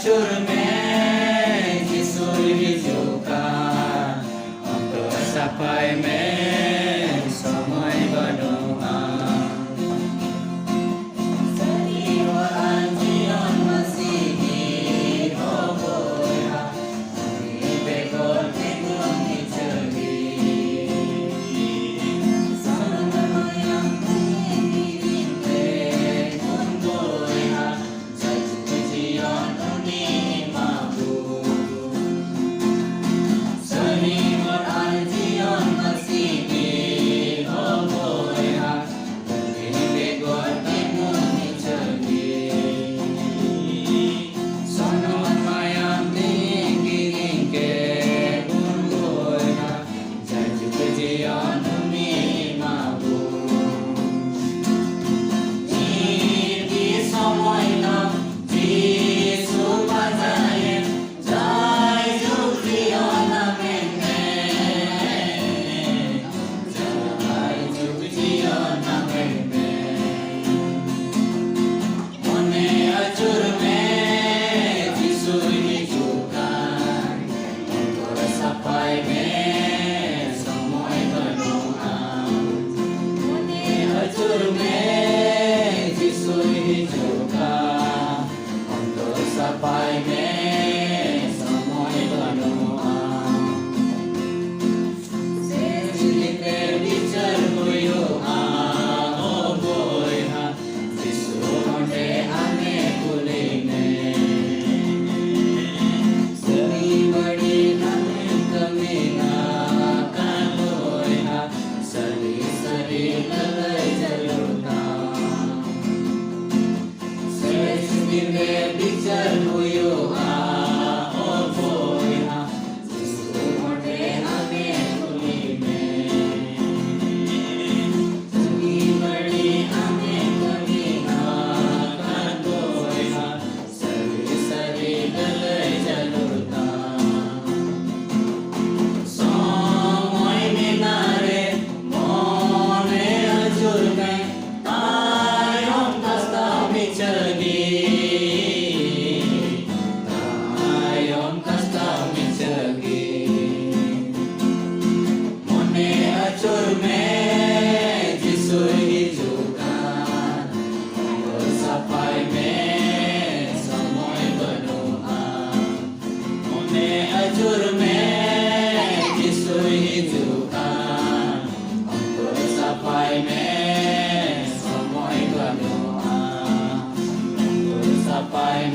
hancur Yesus hidupkan untuk sampai semua berdoa. Setiap jion masih hidup ya, dibekor tegun diceri. Sama yang mengirim tegun ya, jatuh jion unik mampu. Setiap jion masih hidup ya, dibekor tegun diceri. Sonon mayang digiring ke bungoya, jaju kejian umi mabu. Di somoy na di subazaye, jai jukriyan namin jai jukriyan namin mone hancur Yesus hidupkan untuk sampai semua berdoa. Mone hancur Yesus hidupkan untuk sampai semua berdoa. Sejujurnya bicar kuyo oh boy ha, Yesus onde ane kuline. Seri badi namin kami na kanoy ha, sari lalay jaluta. Sejujurnya bicar kuyo oh boy ha, Yesus onde ane kuline. Seri badi ane kami na kanoy ha, sari lalay jaluta. Somoy minare mone hancur tayong kasta micergi. Tayong kasta micergi. Mone hancur Yesus hidupkan untuk sampai semua berdoa. Mone hancur Yesus hidupkan untuk sampai semua berdoa. Untuk sampai